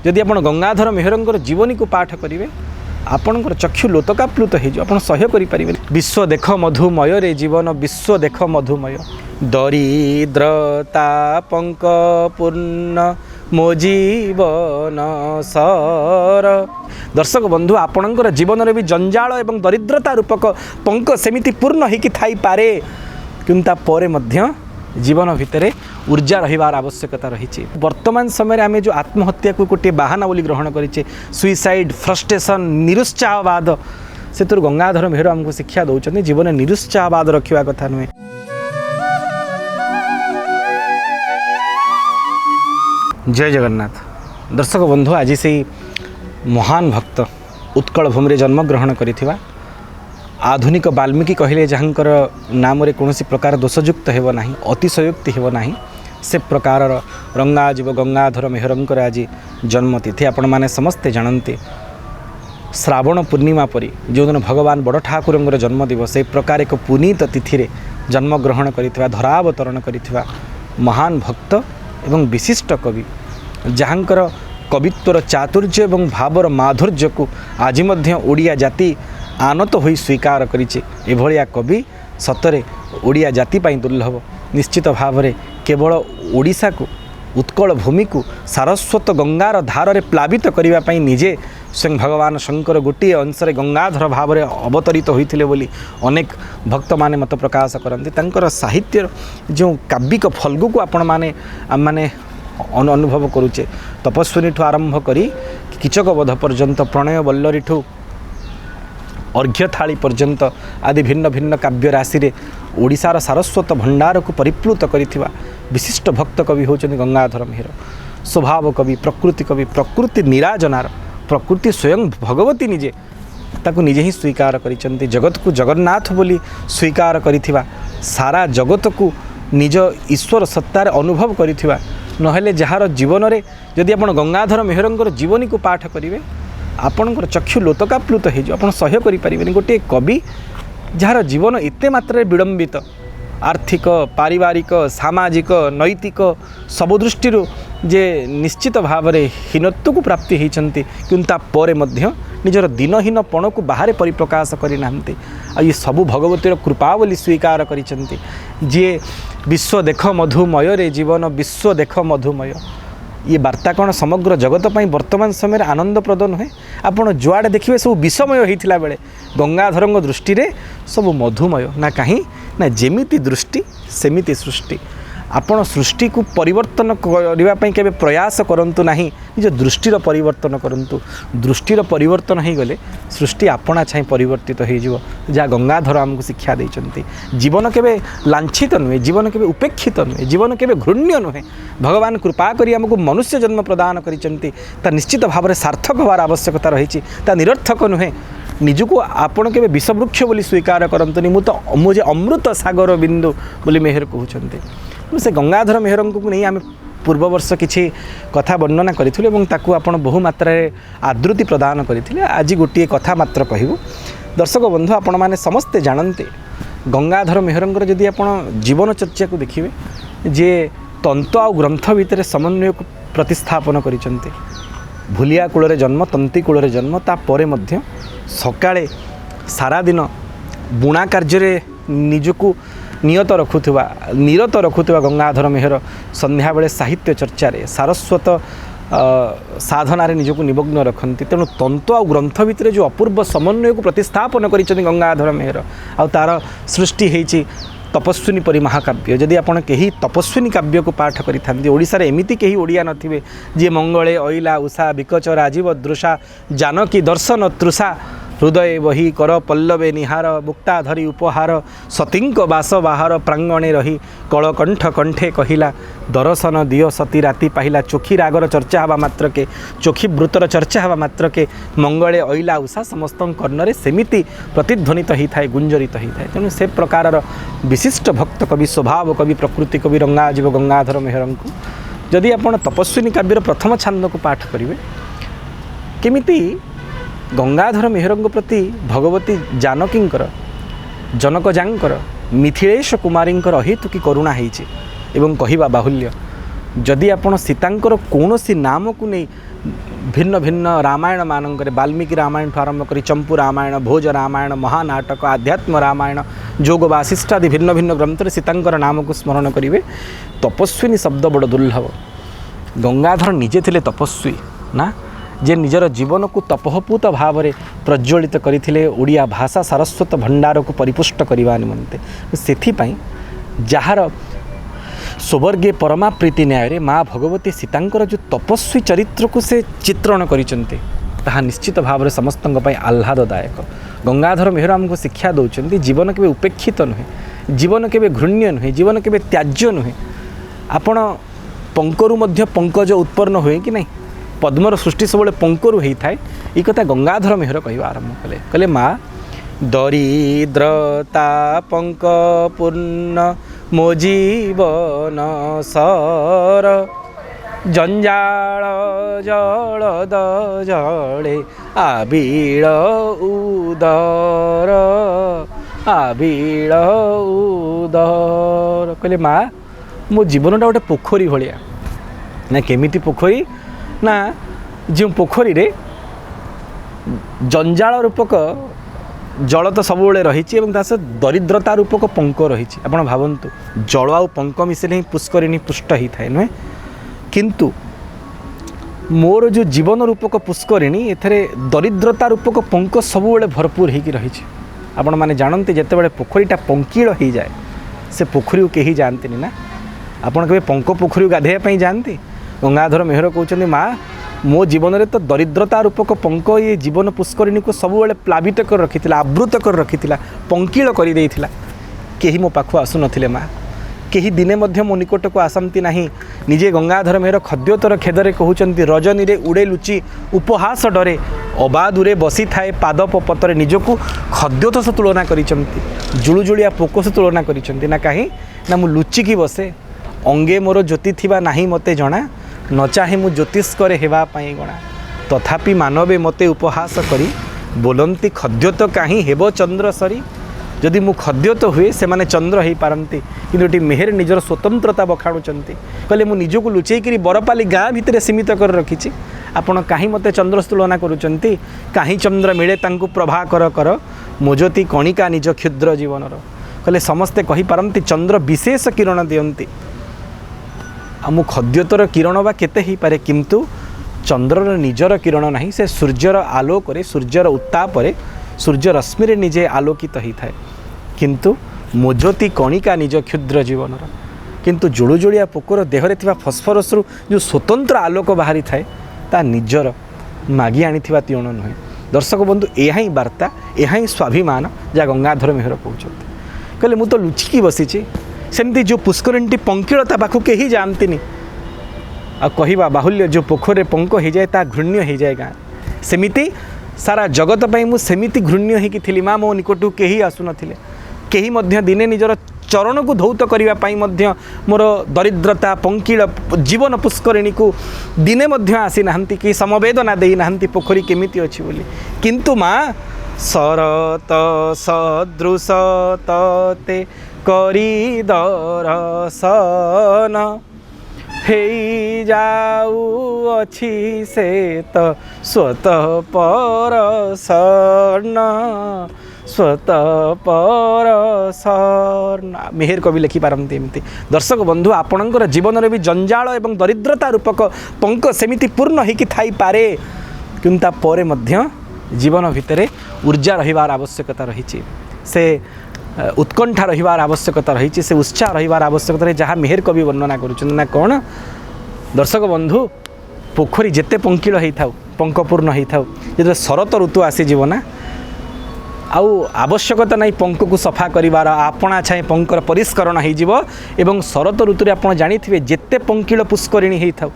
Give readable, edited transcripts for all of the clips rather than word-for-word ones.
जदि आप गंगाधर मेहरंकर जीवनी को पाठ करेंगे आपणकर चक्षु लोतकाप्लुत हो सह्य करें। विश्व देख मधुमय रे जीवन विश्व देख मधुमय दरिद्रता पंक पूर्ण मो जीवन सर। दर्शक बंधु आपणकर जीवन में भी जंजाल एवं दरिद्रता रूपक पंक सेमिति पूर्ण होकि थाई पारे किंतु तापर मध्य जीवन भितर ऊर्जा रहिबार आवश्यकता रही। वर्तमान समय आम जो आत्महत्या को गोटे बाहाना बोली ग्रहण करें सुइसाइड फ्रस्ट्रेशन निरुत्साहवाद से गंगाधर मेहर आमको शिक्षा दौरान जीवन निरुत्साहवाद रखा कथा नुहे। जय जगन्नाथ। दर्शक बंधु आज से महान भक्त उत्कल भूमि जन्मग्रहण करिथिबा आधुनिक वाल्मीकि कहले जहाँकर नाम रे कौन प्रकार दोषयुक्त हेब नाही अतिशयोक्ति हेब नाही से प्रकार रंगाजीव गंगाधर मेहरंकर आज जन्मतिथि आपण माने समस्ते जानते। श्रावण पूर्णिमा परी जो दिन भगवान बड़ ठाकुर जन्म दिवस से प्रकार एक पुनीत तिथि रे जन्मग्रहण करिथिबा धरावतरण करिथिबा महान भक्त एवं विशिष्ट कवि जहाँकर कवित्वर चातुर्य एवं भावर माधुर्य को आज मध्य ओडिया जाति आनत हो स्वीकार करिचे। एभलिया कवि सतरे ओडिया जाति पाई दुर्लभ। निश्चित भाव में केवल ओडिशा को उत्कल भूमि को सारस्वत गंगार धार रे प्लावित करने पाई निजे स्वयं भगवान शंकर गोटे अंशरे गंगाधर भाव में अवतरित होते बोली अनेक भक्त माने मत प्रकाश करते। तांकर साहित्य जो काव्यिक फल्गु को आपण माने माने अनुभव करुचे तपस्विनी ठू आरंभ करी कीचक वध पर्यंत प्रणय बल्लरी ठू अर्घ्य थाली पर्यंत आदि भिन्न भिन्न काव्य राशि रे ओडिशार सारस्वत भंडार को परिप्लुत करिथिबा विशिष्ट भक्त कवि होचन गंगाधर मेहर। स्वभाव कवि प्रकृति निराजनार प्रकृति स्वयं भगवती निजे ताकू निजे ही स्वीकार करिसंती। जगत को जगन्नाथ बोली स्वीकार करिथिबा सारा जगत को निज ईश्वर सत्तार अनुभव करिथिबा नहेले जहार जीवन रे जदि आपण गंगाधर मेहरंकर जीवनी को पाठ करिवे आपणकर चक्षु लोतकाप्लुत हो सह्य करें। गोटे कवि जार जीवन एते मात्रा विडंबित आर्थिक पारिवारिक सामाजिक नैतिक सब दृष्टि जे निश्चित भाव में हीनत्व को प्राप्ति होती किंतु तापर मध्य निजर दिनहीनपण को बाहर परिप्रकाश करना ये सबू भगवतीर कृपा बोली स्वीकार करिसेंती। जे विश्व देख मधुमय रे जीवन विश्व देख मधुमय ये वार्ता कौन समग्र जगत पर वर्तमान समय आनंदप्रद नुहे। आपड़ जुआड़े देखिए सब विषमय होता बेले गंगाधर दृष्टि रे सब मधुमय ना कहीं ना जेमिति दृष्टि सेमिति सृष्टि। आपण सृष्टि को परिवर्तन करने के प्रयास करंतु नहीं निज दृष्टिर परिवर्तन करंतु। दृष्टिर परिवर्तन हो गले सृष्टि आपणा छाई परिवर्तित हो जहाँ गंगाधर आमको शिक्षा देते। जीवन केवे लांछित नुहे जीवन केवे उपेक्षित नुहे जीवन केवे घृण्य नुहे। भगवान कृपा करी आमको मनुष्य जन्म प्रदान करिसेंती ता निश्चित भाव में सार्थक होवार आवश्यकता रही ता निरर्थक नुहे। निजको आपण के विषवृक्ष बोली स्वीकार करंतुनी मुझे अमृत सागर बिंदु बोली मेहर कहते। से गंगाधर मेहर को नहीं आम पूर्व वर्ष किसी कथा वर्णना करूँ बहु मात्रा आदृति प्रदान करते। आज गोटे कथा मात्र कहूँ दर्शक बंधु आपण मैंने समस्ते जानते गंगाधर मेहर जदि आप जीवन चर्चा को देखिए जे तंतु आ ग्रंथ भितर समन्वय को प्रतिस्थापन करिसेंती। भूलिया कूल जन्म तंती कूल जन्म तापर मध्य सकाळे सारा दिन बुणा कार्य निजको निरत रखुवा गंगाधर मेहर संध्या बेले साहित्य चर्चा सारस्वत साधना निजको निमग्न रखती। तेणु तंतु आ ग्रंथ भितर जो अपूर्व समन्वय को प्रतिस्थापन करिसेंती गंगाधर मेहर आ तार सृष्टि होईची तपस्विनी परी महाकाव्य। जदि आपण कहीं तपस्विनी काव्य को पाठ करि ओडिशा रे एमिति कहीं ओडिया नथिबे जे मंगले अइला उषा विकच राजीव दृशा जानकी दर्शन तृषा हृदय बही कर पल्लवे निहार मुक्ता धरी उपहार सतींक बास बाहर प्रांगणे रही कलकंठ कंठे कहिला दर्शन दियो सती राति पाहिला। चोखी रागर चर्चा हवा मात्र के चोखी वृत्तर चर्चा हवा मात्र के मंगले अइला उषा समस्त कर्णरे सेमिति प्रतिध्वनित ही थाए गुंजरित ही थाए। तेणु से प्रकार विशिष्ट भक्त कवि स्वभाव कवि प्रकृति कवि रंगाजीव गंगाधर मेहर को जदि आपण तपस्विनी काव्यर प्रथम छांद को पाठ करेंगे केमिति गंगाधर मेहर प्रति भगवती जानकींकर जनक जांकर मिथिलेश कुमारींकर अहेतुकी करुणा होइछि एवं कहिबा बाहुल्य। जदि आपण सीतांकर कौनसी नाम को नहीं भिन्न भिन्न रामायण मानक वाल्मीकि रामायण आरंभ कर चंपू रामायण भोज रामायण महानाटक आध्यात्म रामायण जोग वासिष्ठ आदि भिन्न भिन्न ग्रंथ सीतांकर नाम को स्मरण करेंगे। तपस्विनी शब्द बड़ दुर्लभ। गंगाधर निजे थिले तपस्वी ना, जे निजर जीवन को तपहपूत भाव में प्रज्वलित करथिले ओडिया भाषा सारस्वत भंडार को परिपुष्ट करने निमंते। से जार स्वर्गीय परमा प्रीति न्याय माँ भगवती सीतांकर जो तपस्वी चरित्र को से चित्रण करिसेंते ताहा निश्चित भाव में समस्त आह्लाददायक। गंगाधर मेहर आमको शिक्षा दौरान जीवन केवे उपेक्षित नुहे, जीवन केवे घृण्य नुहे, जीवन केवे त्याज्य नुहे। आपण पंकरु मध्य पंकज उत्पन्न हुए कि नहीं, पद्मर सृष्टि सब पंकरु होता है। ये कथा गंगाधर मेहर कहवा आरंभ कले, कहले माँ दरिद्रता पंक पूर्ण मो जीवन सर जंजाल जलद जले आबिल उदर आबिल उदर। कहले माँ मो जीवनटा गोटे पोखरी भाया ना, केमिति पोखरी ना जो पोखरी रे जंजाल रूपक जल तो सब रही दरिद्रता रूपक पंक रही। आप भावतु जल आ पंक मिसले ही पुष्करिणी पुष्ट ही थाए नुहे, किंतु मोर जो जीवन रूपक पुष्करिणी एथरे दरिद्रता रूपक पंक सब भरपूर हो रही। आपण मैंने जानते जिते पोखरीटा पंकील हो जाए से पोखरी को कहीं जानते ना। आपड़ के पंक पोखरी गाधेवाई जाती। गंगाधर मेहर कहते माँ मो जीवन में तो दरिद्रता रूपक पंक ये जीवन पुष्करिणी को सब प्लावित कर रखी, आवृत कर रखी, पंकील कर कहीं मो पाख आसु नथिले माँ, कहीं दिने मध्य मो निकट को आसती नहीं। निजे गंगाधर मेहर खद्योतर खेदरे कहते रजनी रे उड़े लुचि उपहास डरे अबादुरे बसी थाए पादप पतरे निजको खद्योत से तुलना करिसेंती, जुलुजुलिया पोक से तुलना करिसेंती ना। कहीं ना मु लुचिकी बसे अंगे मोर ज्योति थिबा नाही मते जଣା, न चाहे मु ज्योतिष करे हेबा पाई गणा। तथापि मानवे मते उपहास करी बोलंती खद्योत कहीं हेबो चंद्र सरी। जदि मु खद्योत हुए से माने चंद्र हो पारती, कि मेहर निजर स्वतंत्रता बखाणुचंती। कहले मु निजको लुचेकरी बरपाली गाँ भितर सीमित कर रखी। आपण कहीं मते चंद्र तुलना करुचंती, कहीं चंद्र मिले तांकु प्रभाकर कर मोजती कणिका निज क्षुद्र जीवनर। कहले समस्ते कहि पारंती चंद्र विशेष किरण दियंती, आम खद्योतर किरण बा केते ही पारे, किंतु चंद्रर निजर किरण नहीं। से सूर्यर आलोक सूर्यर उत्ताप सूर्य रश्मि निजे आलोकित होता है, किंतु मोजती कणिका निज क्षुद्र जीवनर। किंतु जुलुजुलिया पोकर देहरे थिबा फस्फरस जो स्वतंत्र आलोक बाहरी थाए ता निजर मागी आनी तीण नुहे। दर्शक बंधु यह ही वार्ता, यह ही स्वाभिमान जहाँ गंगाधर मेहर कहते। कहले मु तो लुचिकी बसीची, सेमती जो पुष्करिणी पंकिलता पाखु कहीं जानती आ कहवा बाहुल्य जो पोखरे पंक हो जाए ता घृण्य हो जाए गाँ। सेमिति सारा जगत पर मुझे घृण्य होकी थी माँ, मो निकटू कहीं आसु नथिले, कहीं मध्य दिने निजर चरण को धौत करने मोर दरिद्रता पंकिल जीवन पुष्करिणी को दिने मध्य आसी नाहंती, कि समवेदना देई नाहंती पोखरी केमिति अछि बोली। किंतु माँ शरत सदृश तते करी दरसन हे जाऊ अच्छी से तो स्वतः परसन स्वतः परसन। मेहर कवि लिखि पारती एमती। दर्शक बंधु आपणकर जीवन में भी जंजाल एवं दरिद्रता रूपक पंक सेमिति पूर्ण होकी थाई पारे, किंतु तापर मध्य जीवन भितर ऊर्जा रहिबार आवश्यकता रही, से उत्कंठा रहिबार आवश्यकता रही, से उत्साह रहिबार आवश्यकता रही, जहाँ मेहर कवि वर्णना करुछन ना कौन। दर्शक बंधु पोखरी जेते पंकिल होता पंकपूर्ण होता जो शरत ऋतु आसीज ना, आउ आवश्यकता नहीं पंक को सफा करिवार, आपणा छाए पंकर परिष्करण हो। शरत ऋतु आप जानी जेते पंकिल पुष्करिणी होता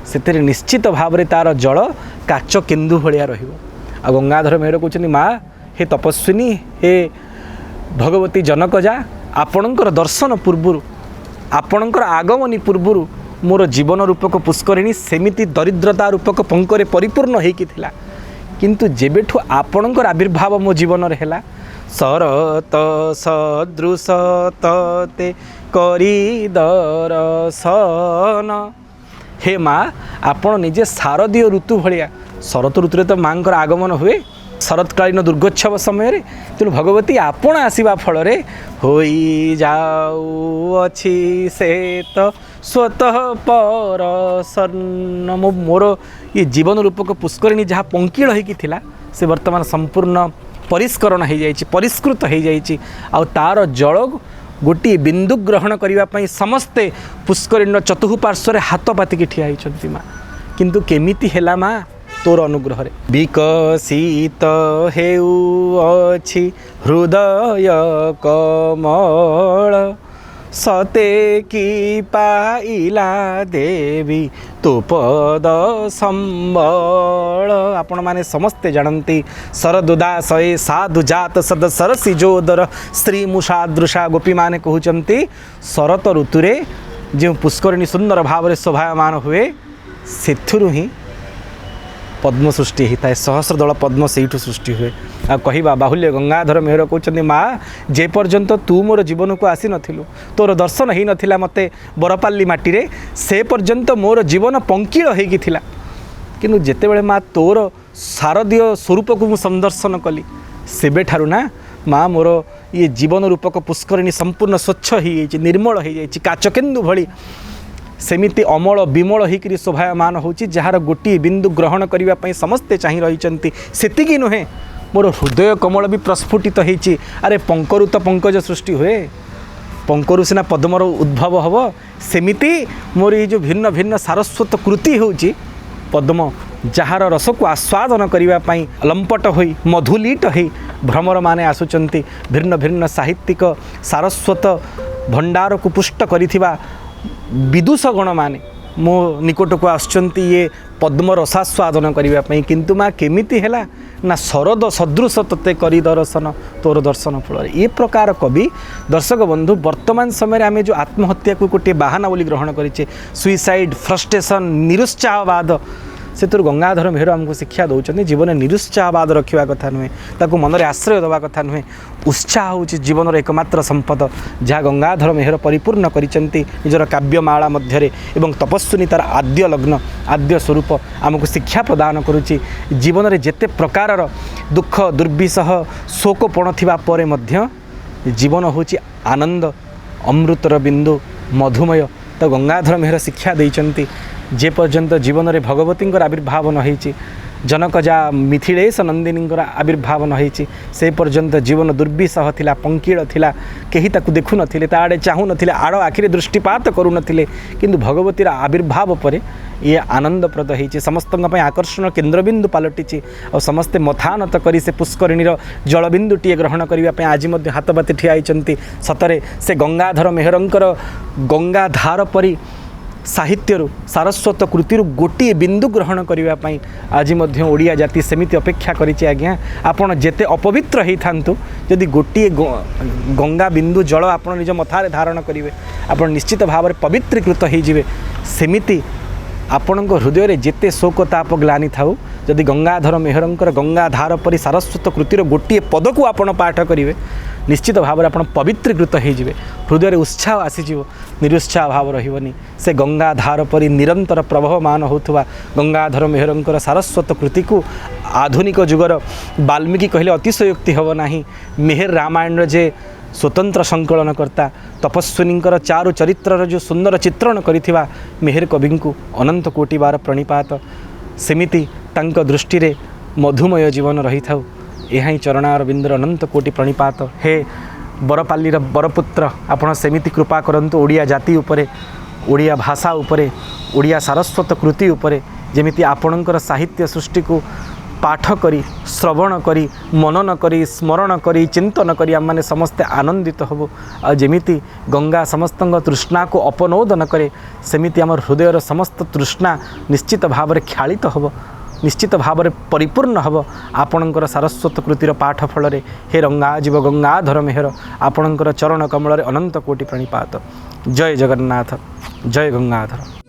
से निश्चित भाव में तार जल काच केन्दु भाया रहिबो। आ गंगाधर मेहर कहते माँ हे तपस्विनी, हे भगवती जनक जा, आपणकर दर्शन पूर्वर आपणकर आगमनी पूर्वर मोर जीवन रूपक पुष्करिणी सेमिति दरिद्रता रूपक पंकरे परिपूर्ण होइकी थिला, किंतु जेबेठु आपणकर आविर्भाव मो जीवन रे हैला शरत सदृश तते करी दरसन हे माँ आपण निजे शारदीय ऋतु भाया शरत ऋतु तो माँ आगमन हुए शरतकालीन दुर्गोत्सव समय तेणु भगवती आपण आसवा फल हो जाऊँगी से तो स्वतः पर सन्न मोर ये जीवन रूपक पुष्करिणी जहाँ पंकिल होता से वर्तमान संपूर्ण परिष्करण हो जाए परिष्कृत हो जाए आ तार जल गोटे बिंदु ग्रहण करने समस्ते पुष्करिणी चतुःपार्श्व हाथ पातिकी ठिया होती माँ किंतु केमिति हेला माँ तोर अनुग्रह विकसित हेउछि हृदय कमल सते की पाइला देवी तो पद संबल आपण माने समस्ते जानती शरदुदासये साधु जात सद सरसी जोदर श्री मुषादृशा गोपी माने कहउचंती शरत ऋतुरे जो पुष्करिणी सुंदर भाव शोभायमान हुए सेथुरु ही पद्म सृष्टि होता है सहस्रदल पद्म से सृष्टि हुए आ कहवा बाहुल्य गंगाधर मेहर कहते माँ जे पर्यंत तू मोर जीवन को आसी नथिलु तोर दर्शन ही नथिला मते बरपाली माटी रे से पर्यंत मोर जीवन पंकिल होगी थिला किंतु जेतेबेले माँ तोर शारदीय स्वरूप को संदर्शन कली सेबे ठारू ना माँ मोर ये जीवन रूपक पुष्करिणी संपूर्ण स्वच्छ हो निर्मल हो जाए काचकेन्दु भली सेमिति अमल विमल होकर शोभायमान होची जार गोटे बिंदु ग्रहण करने समस्ते चाह रही सेतिकी नुहे मोर हृदय कमल भी प्रस्फुटित होती अरे पंकरु तो पंकज सृष्टि हुए पंकरु सिना पद्मर उद्भव हम सेमिति मोर ये जो भिन्न भिन्न सारस्वत कृति होची पद्म जार रस को आस्वादन करने लंपट हो मधुलीट हो भ्रमर माने आसुचंती भिन्न भिन्न साहित्यिक सारस्वत भंडार को पुष्ट करिथिबा विदुषगण माने मो निकट को आसुचंती ये पद्म रसास्वादन करने किंतु माँ केमिति हेला ना शरद सदृश तते करी दर्शन तोर दर्शन फल ये प्रकार कवि दर्शक बंधु वर्तमान समय आम जो आत्महत्या को गोटे बाहाना बोली ग्रहण करें सुइसाइड फ्रस्ट्रेशन निरुत्साहवाद से गंगाधर मेहर आमको शिक्षा दौरान जीवन निरुत्साहवाद रखा कथा नुहे ताकू मनरे आश्रय देवा कथा नुहे उत्साह हूँ जीवन एकमात्र संपद जहाँ गंगाधर मेहर परिपूर्ण करिसेंती निजर काव्यमाला मध्य एवं तपस्विनी तार आद्य लग्न आद्य स्वरूप आमको शिक्षा प्रदान करुच्ची जीवन में जेते प्रकार दुख दुर्विसह शोकपण थिबा परे मध्य जीवन हूँ आनंद अमृतर बिंदु मधुमय तो गंगाधर मेहर शिक्षा देइचंती जे पर्यंत जीवन में भगवती आविर्भाव न होती जनक जा मिथिलेश नंदिनी आविर्भाव न होती से पर्यंत जीवन दुर्विसह थिला पंकिल थिला केही ताकू देखु नथिले ता आड़े चाहू नथिले आड़ आखिरे दृष्टिपात करू नथिले किंतु भगवतीर आविर्भाव परे ये आनंदप्रद होती समस्त आकर्षण केन्द्रबिंदु पलटि और समस्ते मथानत करी से पुष्करिणीर जलबिंदुटीए ग्रहण करने आज हाथ बाती ठिया होती सतरे से गंगाधर मेहरंकर गंगाधार परी साहित्यरु सारस्वत कृतिर गोटे बिंदु ग्रहण करने आज ओडिया जाति सेमिति अपेक्षा करिछि आज्ञा आपण जेते अपवित्र होई थांतु यदि गोटे गंगा बिंदु जल आपण निज मथारे धारण करिवे आपण निश्चित भाव में पवित्रीकृत हो जिवे सेमिति आपण हृदय में जेते शोक ताप ग्लानि थाउ जदि गंगाधर मेहरंकर गंगाधार परी सारस्वत कृतिर गोटे पद को आपण पाठ करिवे निश्चित भाव में आप पवित्रीकृत होइजिवे हृदय उत्साह आसीजिवो निरुत्साह भाव रहिबनी से गंगाधार परी निरंतर प्रभावमान होथुवा गंगाधर मेहरंकर सारस्वत कृति को आधुनिक जुगर वाल्मीकि कहले अतिशयोक्ति हब नाही मेहर रामायण जे स्वतंत्र संकलनकर्ता तपस्विनींकर चारु चरित्रर जो सुंदर चित्रण करिथिबा मेहर कवि को अनंत कोटि बार प्रणिपात सेमिति तांक दृष्टि रे मधुमय जीवन रही थाउ यहाँ चरणारविंदर अनंत कोटि प्रणिपात हे बरपाली बरपुत्र आपण सेमिति कृपा करंतु ओडिया जाति उपरे ओडिया भाषा उपरे ओडिया सारस्वत कृति उपरे जेमिति आपणकर साहित्य सृष्टि को पाठ करी श्रवण करी मनन करी स्मरण करी चिंतन करी आम मैंने समस्ते आनंदित हबु आ जेमिति गंगा समस्त तृष्णा को अपनोदन करे सेमिति आमर हृदयर समस्त तृष्णा निश्चित भाव में ख्यालित हब निश्चित भाव में परिपूर्ण हब आपणकर सारस्वत कृतिर पाठ फल हे रंगाजीव गंगाधर मेहर आपणकर चरण कमल अनंत कोटि प्रणिपात जय जगन्नाथ जय गंगाधर।